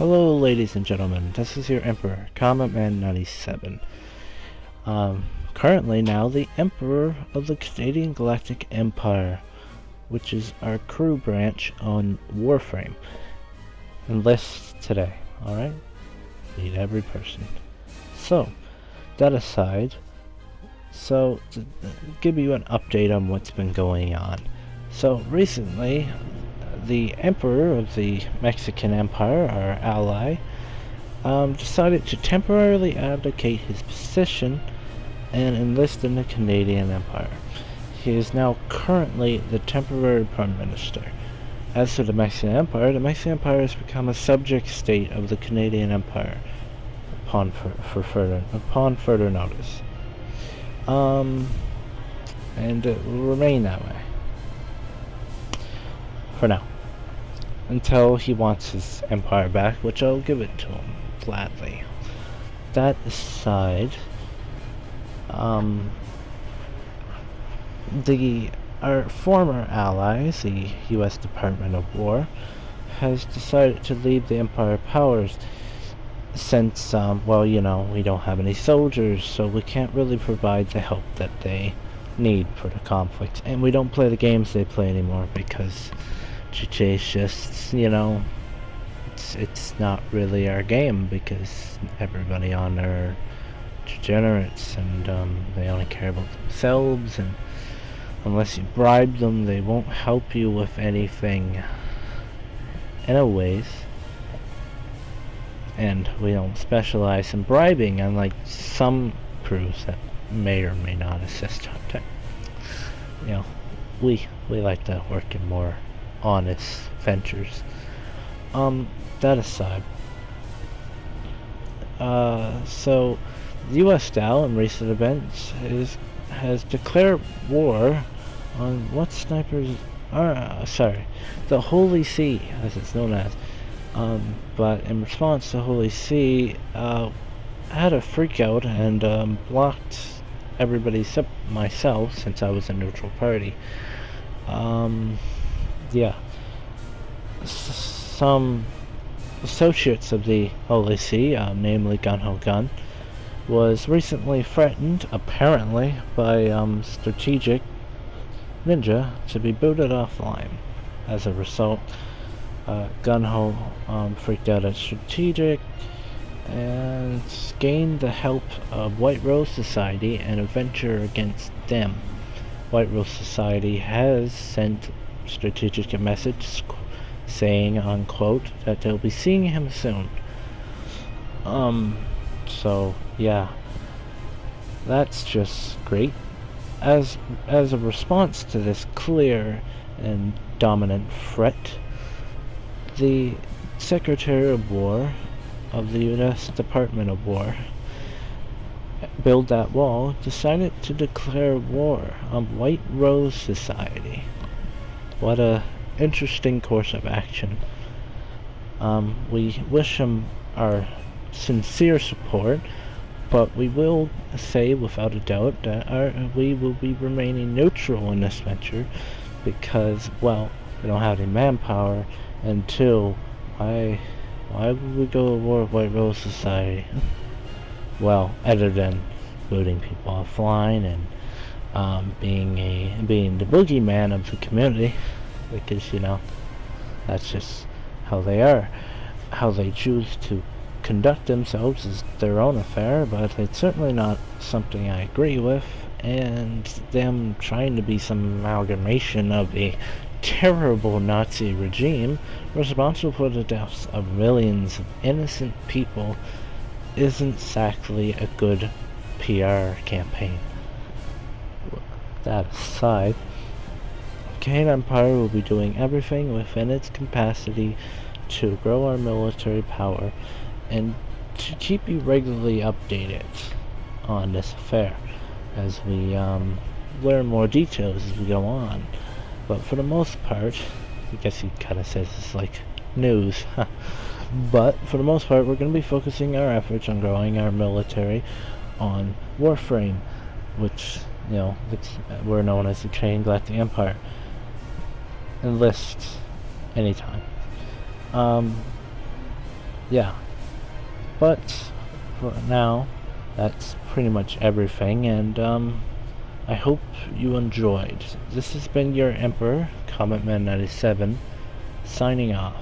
Hello ladies and gentlemen, this is your Emperor, CommentMan97. Currently now the Emperor of the Canadian Galactic Empire, which is our crew branch on Warframe. Enlist today, alright? Need every person. So, that aside, to give you an update on what's been going on. So recently, the Emperor of the Mexican Empire, our ally, decided to temporarily abdicate his position and enlist in the Canadian Empire. He is now currently the temporary Prime Minister. As for the Mexican Empire has become a subject state of the Canadian Empire upon further notice. And it will remain that way for now, until he wants his empire back, which I'll give it to him gladly. That aside, our former allies, the U.S. Department of War, has decided to leave the Empire powers since, well, you know, we don't have any soldiers, so we can't really provide the help that they need for the conflict. And we don't play the games they play anymore because GTA is just, you know, it's not really our game, because everybody on there are degenerates, and they only care about themselves, and unless you bribe them, they won't help you with anything anyways. And we don't specialize in bribing, unlike some crews that may or may not assist hunting. You know, we like to work in more honest ventures. That aside, so the U.S. style in recent events has declared war on what snipers? The Holy See, as it's known as. But in response, the Holy See had a freak out and blocked everybody except myself, since I was a neutral party. Yeah. Some associates of the Holy See, namely Gunho Gun, was recently threatened, apparently, by Strategic Ninja to be booted offline. As a result, Gunho freaked out at Strategic and gained the help of White Rose Society and a venture against them. White Rose Society has sent Strategic a message saying, unquote, that they'll be seeing him soon. So yeah, that's just great. As a response to this clear and dominant threat, the Secretary of War of the U.S. Department of War, Build That Wall, decided to declare war on White Rose Society. What a interesting course of action. We wish him our sincere support, but we will say without a doubt that we will be remaining neutral in this venture, because, well, we don't have any manpower, and two, why would we go to war with White Rose Society? Well, other than booting people offline and being the boogeyman of the community, because, you know, that's just how they are. How they choose to conduct themselves is their own affair, but it's certainly not something I agree with, and them trying to be some amalgamation of a terrible Nazi regime responsible for the deaths of millions of innocent people isn't exactly a good PR campaign. That aside, Canadian Empire will be doing everything within its capacity to grow our military power and to keep you regularly updated on this affair as we learn more details as we go on. But for the most part, I guess he kind of says it's like news, but for the most part, we're going to be focusing our efforts on growing our military on Warframe, which, you know, we're known as the Canadian Galactic Empire. Enlist anytime. yeah. But for now, that's pretty much everything, and I hope you enjoyed. This has been your Emperor, CommentMan97, signing off.